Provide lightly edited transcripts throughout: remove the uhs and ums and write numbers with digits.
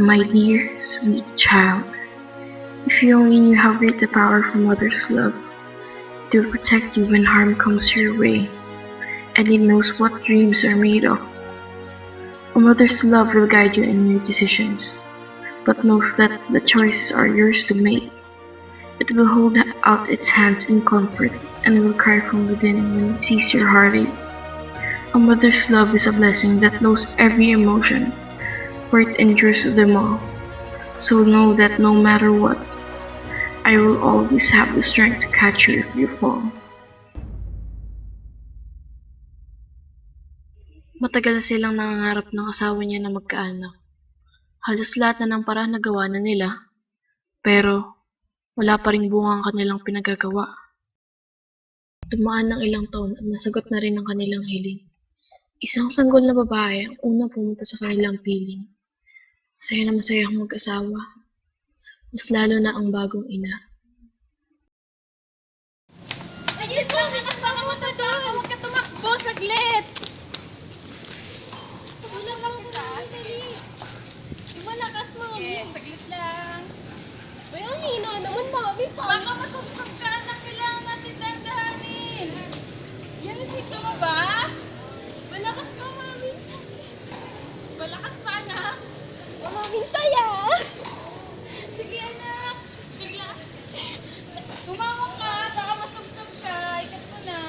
My dear, sweet child, if you only knew how great the power of a mother's love to protect you when harm comes your way, and it knows what dreams are made of. A mother's love will guide you in your decisions, but knows that the choices are yours to make. It will hold out its hands in comfort and will cry from within when it sees your heartache. A mother's love is a blessing that knows every emotion, for it endures them all. So know that no matter what, I will always have the strength to catch you if you fall. Matagal na silang nangangarap ng asawa niya na magkaanak. Halos lahat na ng paraan nagawa na nila, pero wala pa ring bunga ang kanilang pinagagawa. Dumaan ng ilang taon at nasagot na rin ang kanilang hiling. Isang sanggol na babae ang unang pumunta sa kanilang piling. Masaya na masaya ang mag-asawa, mas lalo na ang bagong ina. Saglit lang, nakasama mo to daw. Huwag ka tumakbo, saglit. Saglit lang kita, saglit. Yung malakas mo. Yes, saglit lang. May ang hina naman, mami pa. Baka masumsum ka, anak. Kailangan natin dandahanin. Yan, gusto mo ba? Malakas pa, mami. Malakas pa, anak. Mami, saya. Sige, anak. Sige lang. Tumawag ka, baka masumsum ka. Ikat mo na.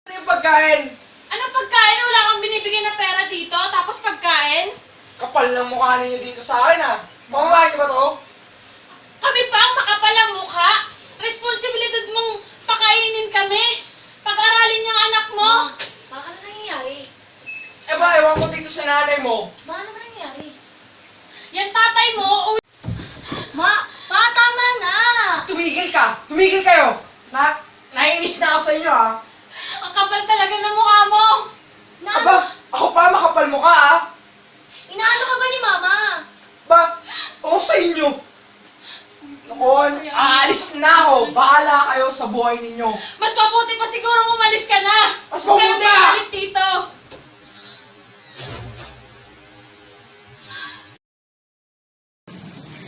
Ano yung pagkain? Anong pagkain? Wala kang binibigyan na pera dito, tapos pagkain? Kapal ng mukha ninyo dito sa akin ah. Mamamahin niyo ba to? Kami pa ang makapal ang mukha. Responsibilidad mong pakainin kami. Pag-aralin niyang anak mo. Ma, ano nangyayari? Eh ba, ewan ko dito sa nanay mo. Ma, ano ba nangyayari? Yan tatay mo, Ma, tama na! Tumigil ka! Tumigil kayo! Naiinis na ako sa inyo ah. ang kapal talaga ng mukha mo. Aba, ako pa makapal mukha ah. Inaano ka ba ni Mama? Ba, ako sa inyo. Noon, aalis na ako. Bahala kayo sa buhay ninyo. Mas mabuti pa siguro umalis ka na. Mas Huwag ka na mabuti bumalik dito.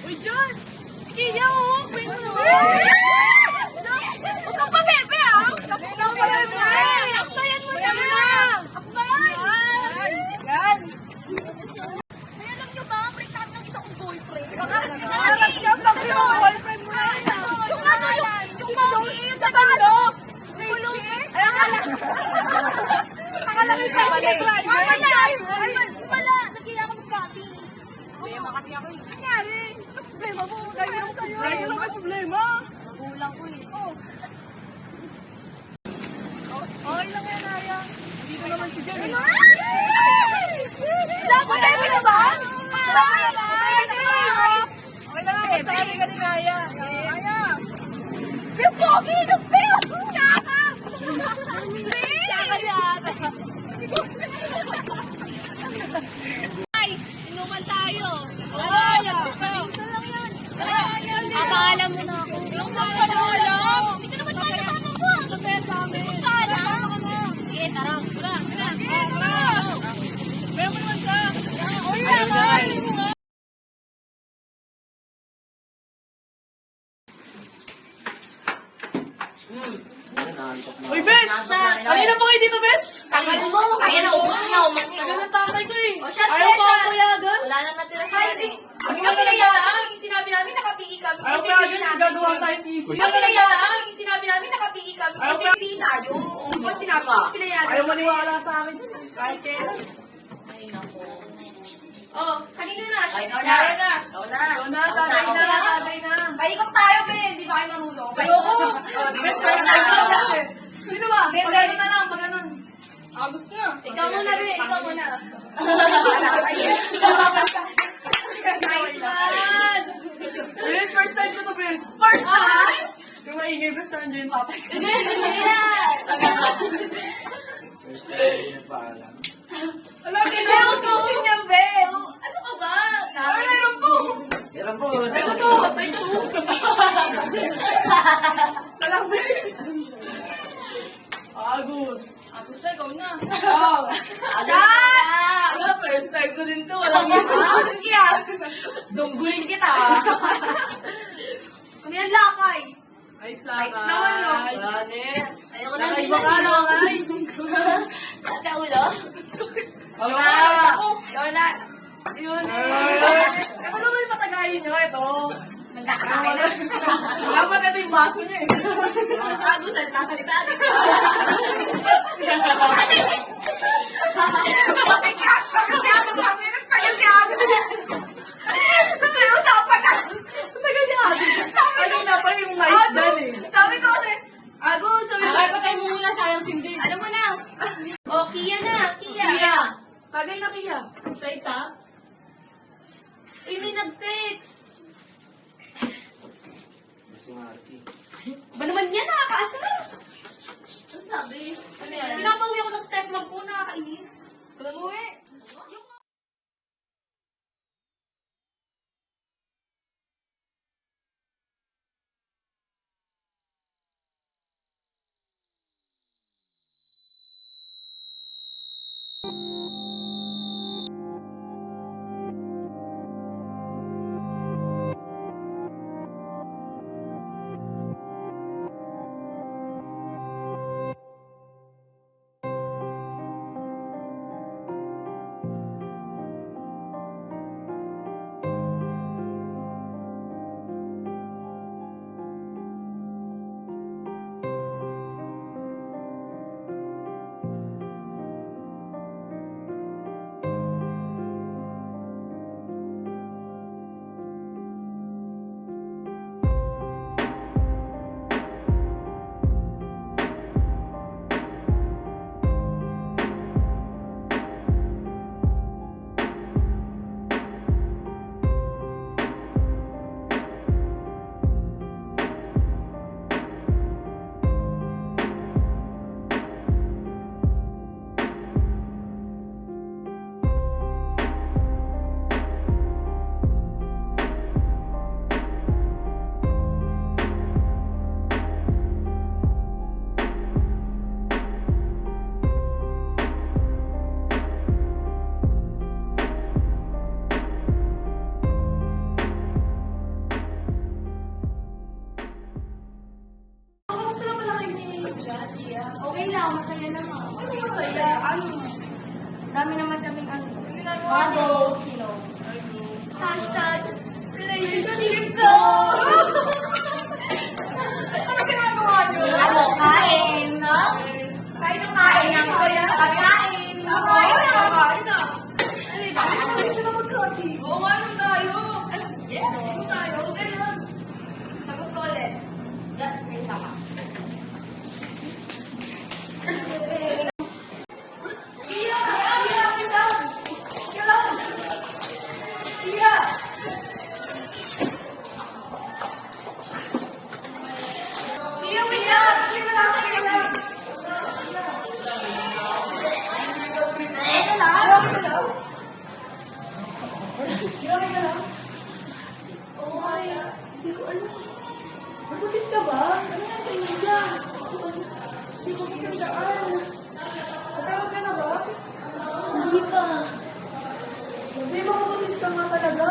Uy, John! Si Kia, oh! Pwede mo! Huwag kang pabebe, ah! Huwag kang pabebe! Akbayan mo na! Akbayan! Yan! May alam niyo ba, break up ng isa kong boyfriend? Pangarap ka pag yung boyfriend mo na yan! Yung ano, yung pogi, yung sa bando! Ay, akala ko sa Wala! Nagkila ako ng gabi. Problema kasi ako eh. Nangyari? Problema mo, dahil sa'yo. Dahil naman Pogi! Nagpil! Tsaka! Tsaka yata. Guys, inuman tayo. Papaalam mo na ako. Yung papaalam. Hindi ka naman tayo mama mo. Masaya sa amin. Papaalam. Sige, tara. Tara. Kaya mo naman siya. Uy, naman. Uy, Bes! Kanina pa kayo dito, Bes? Tagal mo. Kaya naubos na. Tagal ng tatay ko eh. O, shot, Ayaw pa shot. ako payagan. Wala na natira sa atin. Ang pinayaan. Sinabi namin nakapihi kami. Ayaw payagan. Gagawa tayo easy. Ang pinayaan. Sinabi namin nakapihi kami. Ayaw pa. Pihi tayo. Ano ba sinabi? Pinayaan. Ayaw maniwala sa akin. Kahit kailan. Ay, naku. Oh, kanina na. Ay, ikaw na. Kaya na. Ikaw na. Ikaw na, tatay na, tatay na. Paikot tayo, be. Hindi ba kayo marunong? Ayoko. Bes, first time ko kasi. Sino ba? Hindi, Pag ano na lang, pag ano. Agos na. Ikaw muna, be. Ikaw muna. Nice one. Bes, first time ko to, Bes. First time? Yung maingay, Bes, nandiyan yung tatay ko. Hindi, hindi yan. First time, nagpaalam. Wala, hindi ako susin niyan, be. Ano ka ba? Meron po. Meron po. Tayo to, tayo to. Salam, Bes. Agus. Agos na, ikaw na. Wow. Chat! Wala, first time ko din to. Walang iba. Kaya, dunggulin kita. Ano yan, lakay? Nice Nice naman, no? Ayoko na, Nakaiba ka na, Kay. Sa ulo? Wala. Ikaw na. Yun. Ako naman yung patagayin nyo, ito. Nagkakasakin na. Dapat ito yung baso niya eh. Agos, ang sasalita. Kanina pa yung mais dyan eh. Sabi ko kasi, Agos, sabi ko, patay mo muna, sayang hindi. Ano mo na? O, Kia na, Kia. Tagay na Kia. Straight up. Eh, may nag-text. Masumarsi. Ba naman yan, nakakaasar. Ano sabi? Ano yan? Pinapauwi ako ng step mom po, nakakainis. Kaya mo eh. Okay lang, masaya naman. Ano masaya? Ano? Dami naman kaming ano. Ano? Sino? Hashtag relationship ko. Ano ginagawa niyo? Ano? Kain, no? Kain ng kain. Ako ba yan? Kain. Kain na. Ano ba? Oo nga, ano tayo? Yes. Ano tayo? Okay lang. Sagot ko ulit. Yes, kayo tama. Iya, wait lang. Sige lang, sige lang. Ito lang. Grabe ka lang. Oo, kaya. Hindi ko alam. Nabuntis ka ba? Ano yan sa inyo dyan? Hindi ko matandaan. Matawag ka na ba? Hindi pa. Sabi, makabuntis ka nga talaga.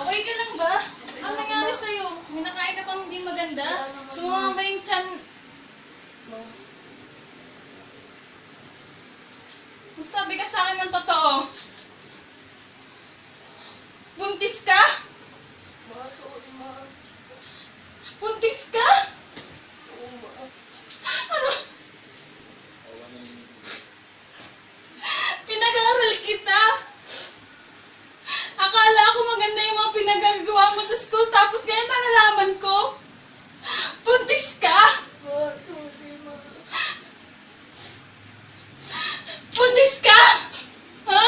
Okay ka lang ba? Ano nangyari sa'yo? May nakain ka pang hindi maganda? Sumama ba yung tiyan mo? Magsabi ka sa akin ng totoo. Buntis ka? Ma, sorry, ma. Buntis ka? Oo, ma. Ano? Pinag-aaral kita. Akala ko maganda yung mga pinagagawa mo sa school, tapos ngayon nalalaman ko. Buntis ka? Ma, sorry, ma. Buntis ka? Ha?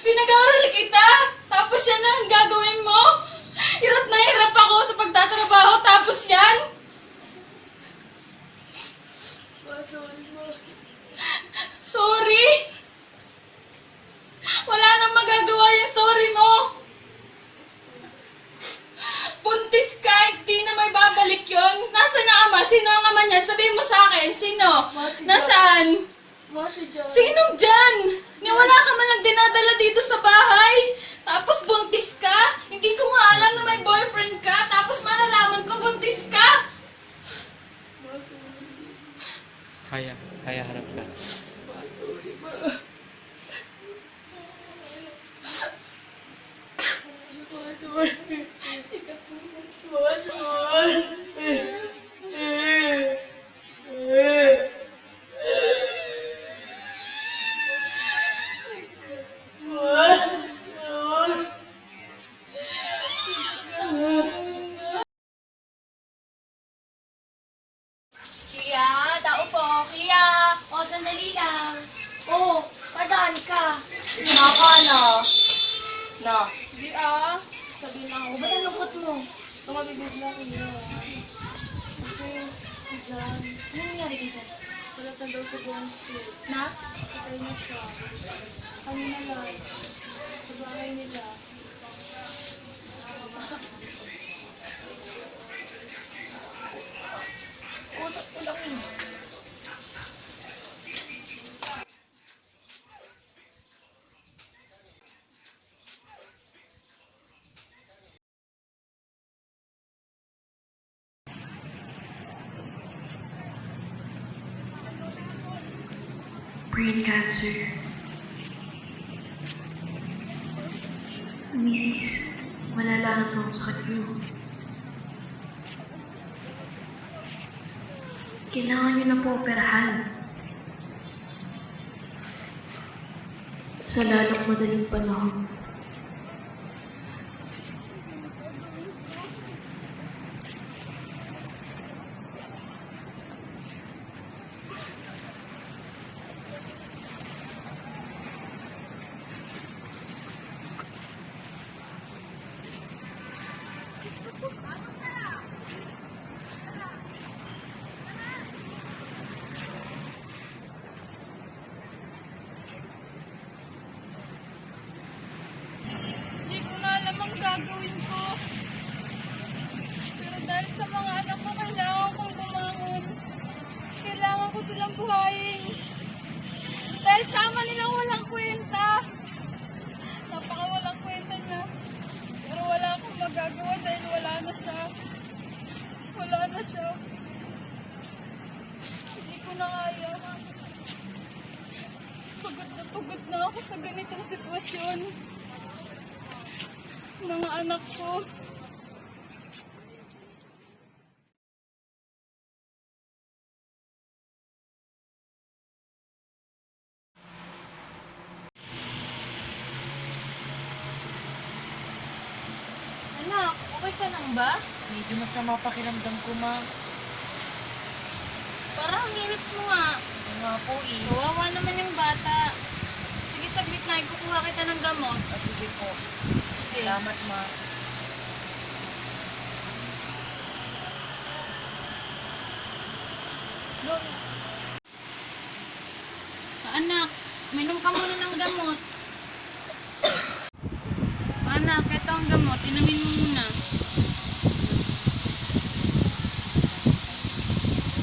Pinag-aaral kita, tapos yan ang gagawin mo? Hirap na hirap ako sa pagtatrabaho, tapos yan? Ma, sorry, ma. Sorry? Wala nang magagawa yung sorry mo. Buntis ka, hindi na may babalik yun. Nasaan ang ama? Sino ang ama niya? Sabihin mo sa akin, sino? Nasaan? Ma, si John. Sinong dyan? Ni wala ka man lang dinadala dito sa bahay. Tapos buntis ka? Hindi ko nga alam na may boyfriend ka. Tapos malalaman ko buntis ka. Ma, sorry. Kaya harap ka. Ma, sorry, ma. Ma, sorry. Ikat mo na. Ma, sorry. Kia, tao po. Kia, o, sandali lang. O, padaan ka. Naka na. Na. Hindi ah. Sabi na ako, ba't ang lungkot mo? Tumabibigla ko niya. Kasi, si John. Ano nangyari kay John? Wala na daw sa buong school. Na? Patay na siya. Kanina lang. Sa bahay nila. Usap ko lang yun. Brain cancer. Mrs. Malala na po ang sakit niyo. Kailangan niyo na po operahan. Sa lalong madaling panahon. nilang buhayin. Dahil sa ama nilang walang kwenta. Napaka walang kwenta niya. Pero wala akong magagawa dahil wala na siya. Wala na siya. Hindi ko na kaya. Pagod na ako sa ganitong sitwasyon. Mga anak ko. Anak, okay ka lang ba? Medyo masama pakiramdam ko, ma. Parang ang init mo nga. Oo nga po eh. Kawawa naman yung bata. Sige, saglit na. Ikukuha kita ng gamot. Ah, sige po. Sige. Salamat, ma. Anak, minom ka muna ng gamot. Anak, ito ang gamot. Inumin mo muna.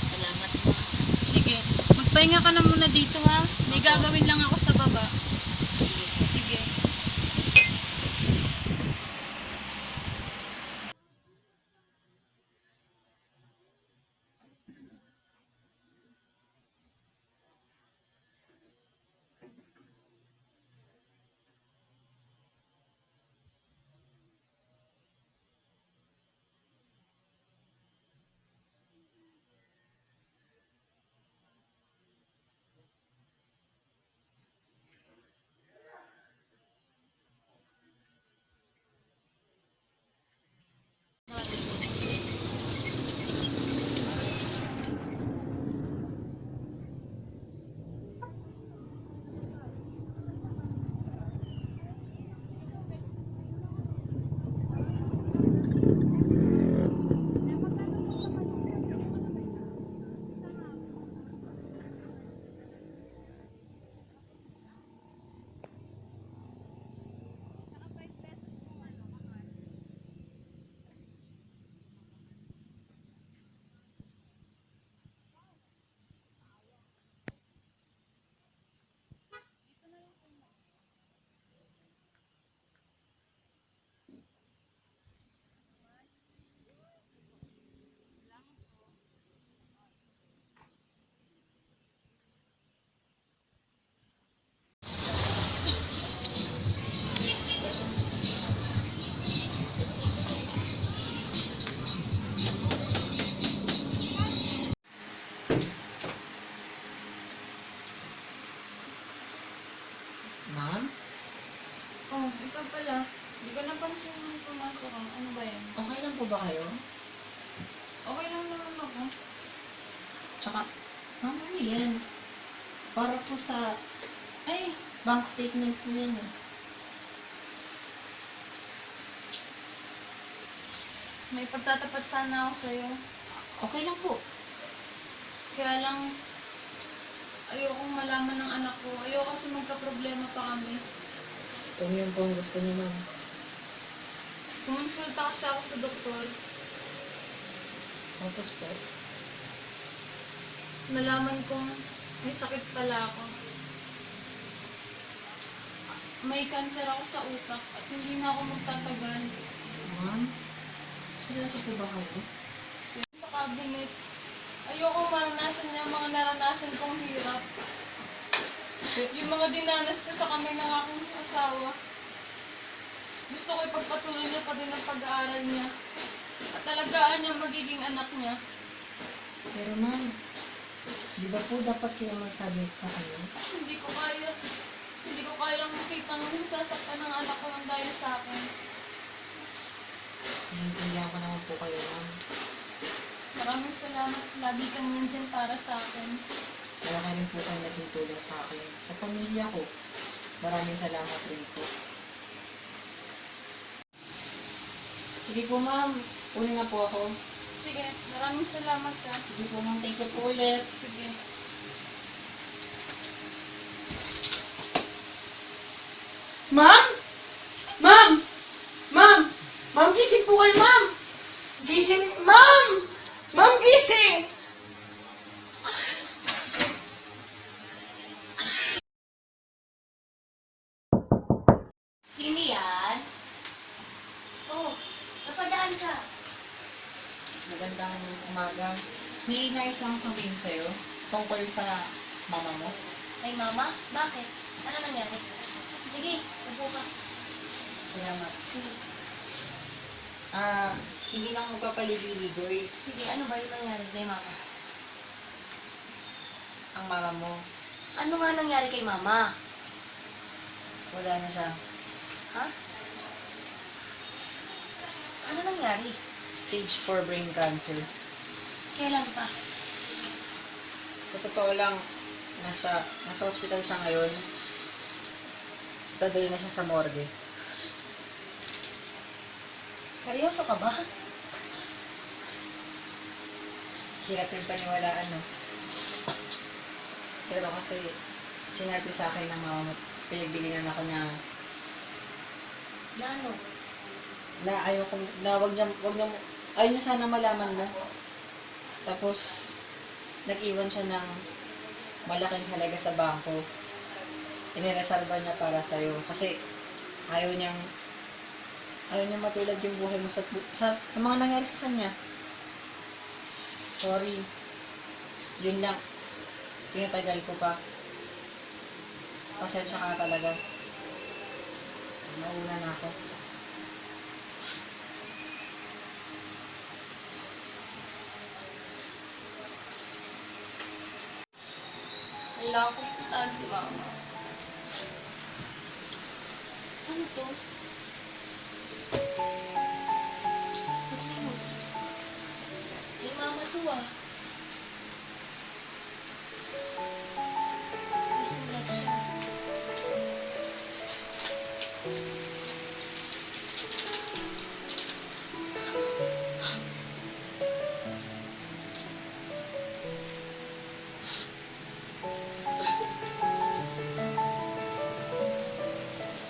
Salamat, ma. Sige. Magpahinga ka na muna dito, ha? May gagawin lang ako sa baba. Sige. Ma'am? Oh, ikaw pala. Hindi ko napansin nung pumasok ka. Ano ba yan? Okay lang po ba kayo? Okay lang naman ako. Tsaka, ma'am, ano yan? Para po sa Ay, bank statement po yan eh. may pagtatapat sana ako sa'yo. Okay lang po. Kaya lang, ayokong malaman ng anak ko. Ayoko kasi magka-problema pa kami. Kung yun po ang gusto niyo, ma'am. Kumonsulta kasi ako sa doktor. Tapos po. Nalaman kong may sakit pala ako. May cancer ako sa utak at hindi na ako magtatagal. Ma'am? Seryoso po ba kayo? Sa cabinet, ayoko maranasan niya ang mga naranasan kong hirap. Yung mga dinanas ko sa kamay ng aking asawa. Gusto ko ipagpatuloy niya pa din ang pag-aaral niya. At alagaan niya ang magiging anak niya. Pero ma'am, di ba po dapat kayo magsabi sa kanya? Hindi ko kaya. Hindi ko kayang makitang sasaktan ng anak ko ng dahil sa akin. Naiintindihan ko naman po kayo, ma'am. Maraming salamat. Lagi kang nandyan para sa akin. Malaki rin po kayo naging tulong sa akin. Sa pamilya ko, maraming salamat rin po. Sige po, ma'am. Una na po ako. Sige, maraming salamat ka. Sige po, ma'am. Thank you po ulit. Sige. Ma'am? Ma'am? Ma'am? Ma'am, gising po kayo, ma'am! Gising! Ma'am! Ma'am, gising! May nais lang sabihin sa'yo tungkol sa mama mo. Ay, mama? Bakit? Ano nangyari? Sige, upo ka. Salamat. Sige. Hindi lang magpapaliligoy Sige, ano ba yung nangyari kay mama? ang mama mo. Ano nga nangyari kay mama? Wala na siya. Ha? Ano nangyari? Stage 4 brain cancer. Kailan pa? Sa totoo lang, nasa hospital siya ngayon. Dadali na siya sa morgue. Seryoso ka ba? Hirap yung paniwalaan, no? Pero kasi, sinabi sa akin ng mama mo, pinagdilingan ako niya Na ano? na ayaw niya sana malaman mo. Tapos, nag-iwan siya ng malaking halaga sa bangko. Inireserva niya para sa'yo. Kasi, ayaw niyang matulad yung buhay mo sa mga nangyari sa kanya. Sorry. Yun lang. Pinatagal ko pa. Pasensya ka na talaga. Nauna na ako. Kailangan kong puntahan si mama. Ano to? Ba't may May mama to ah. May sulat siya.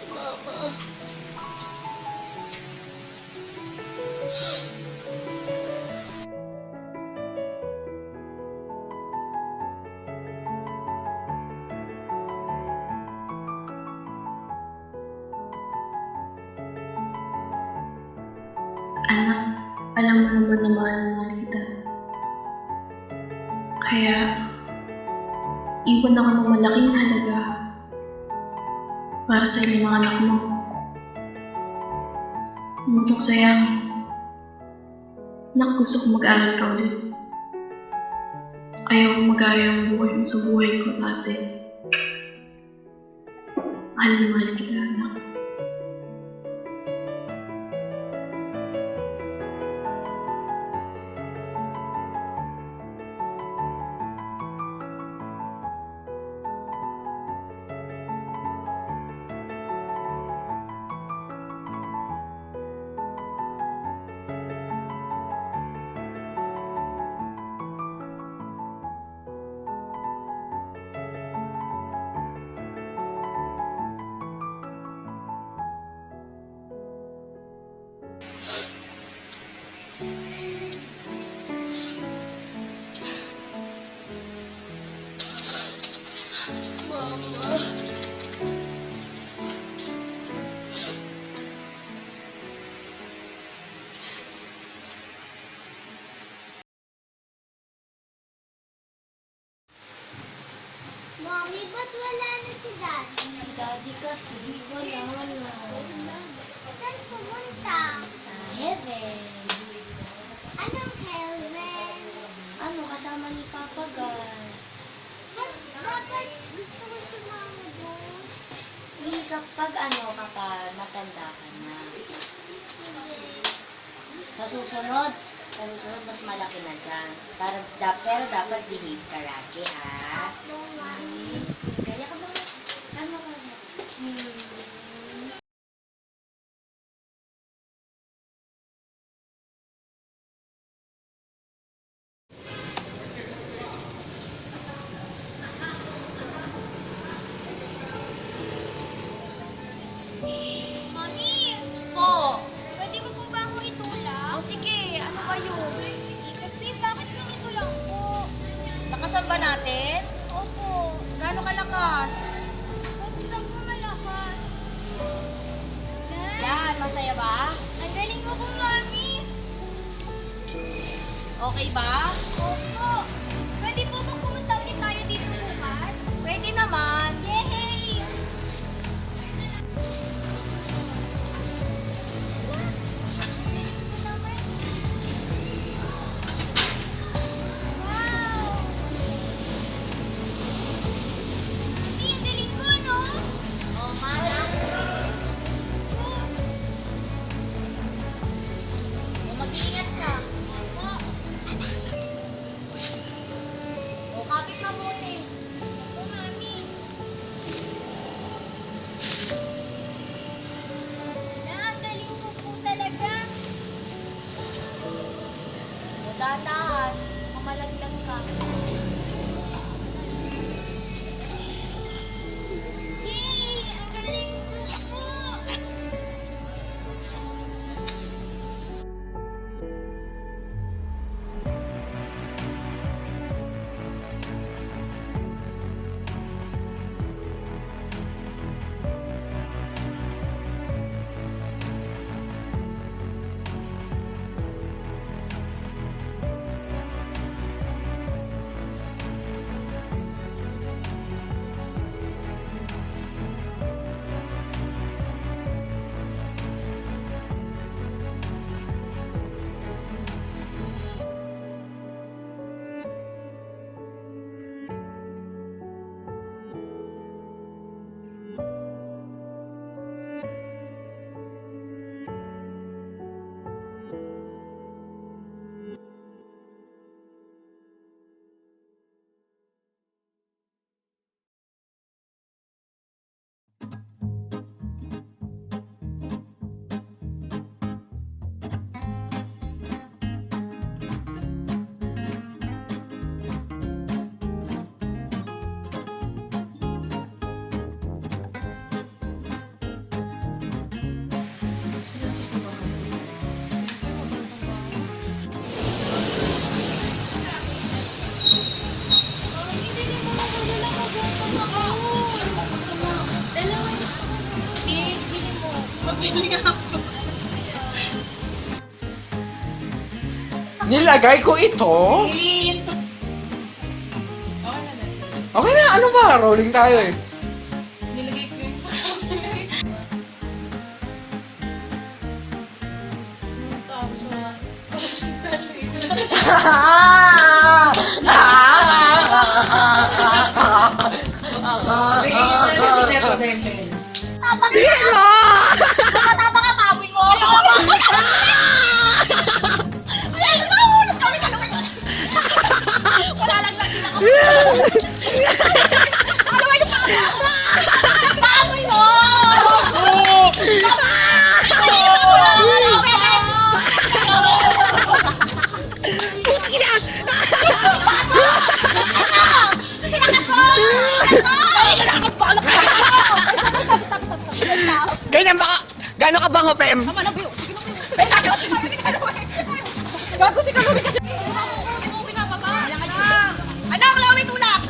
Mama. Anak, alam mo naman na mahal na mahal kita. Kaya, iwan ako ng malaking halaga para sa inyong mga anak mo. Umutok sayang. Anak, gusto ko mag-aral ka ulit. Ayaw ko mag-aya ang buhay mo sa buhay ko dati. Mahal na mahal kita, anak. Mommy, ba't wala na si Daddy? Si daddy kasi, wala na. Saan pumunta? Sa heaven. Anong heaven? Ano, kasama ni Papa Guy. Ba't dapat gusto ko sumama doon? Hindi kapag matanda ka na. Sa susunod mas malaki na dyan. Pero dapat behave ka lagi, ha? Opo, Mommy. Kaya ka ba? Ano ka ba? Mommy! Po! Pwede mo po ba akong itulak? O sige, ano kayo? Kasi bakit ganito lang po? Lakasan ba natin? Opo. Gano'ng kalakas? Basta po malakas. Yan, masaya ba? Ang galing mo po, Mommy. Okay ba? Opo. Nilagay ko ito? Okay na, ano ba? Rolling tayo eh. Nilagay ko yung sa camera. Tapos na. Tama ka, mami mo! Ay, mahulog kami ka naman! Wala lang lagi na kami. Ano ba yung mami mo? Ganyan ba ka? Gano'n ka bango, Pem? Gago si Kalumi kasi. Anak, lawit tulak!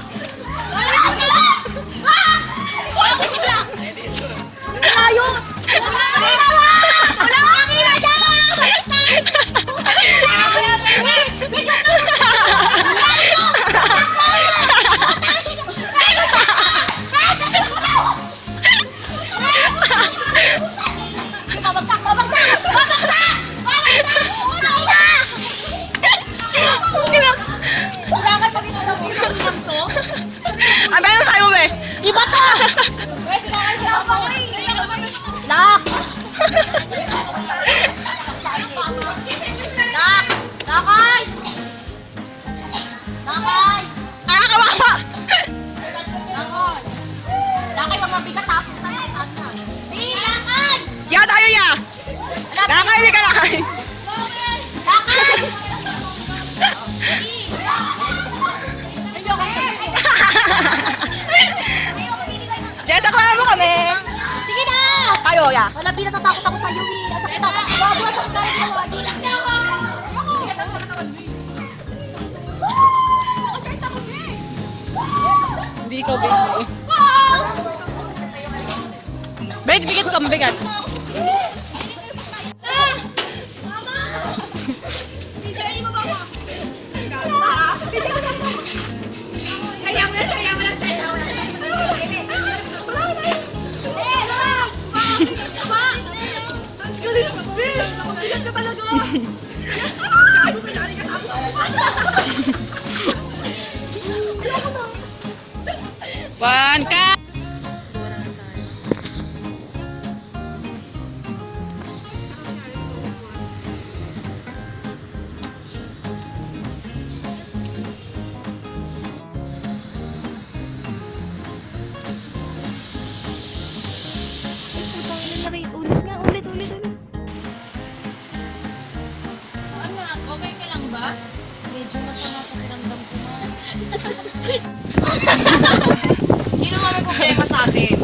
Lawit tulak! Lawit tulak! Ayos! Wala kang ginawa! Wala kang ginawa! Babagsak! Babagsak! Babagsak! Babagsak! Kailangan pag ito lang to? Ano ba yung sa'yo, be? Iba to! Wait, kailangan sila pa ko Lock! Lock! Lakay! Lakay! Ah, kawawa! Lakay! Lakay, mga bigat ha! Punta sa saan na. Lakay! Ya, tayo ya! Lakay, hindi ka lakay! Lakay! Jessa, kuha mo kami! Sige na! Tayo, ya! Wala, pinatatakot ako sa'yo eh. Asakit ako. Bago, asakit tayo dalawa. Di lang niya ako. Nakashort ako eh. Hindi ko, baby. Balik, bigat ka, bigat. One, cut! Anak, okay ka lang ba? Medyo masama sa kiramdam ko man. Sino nga may problema sa atin?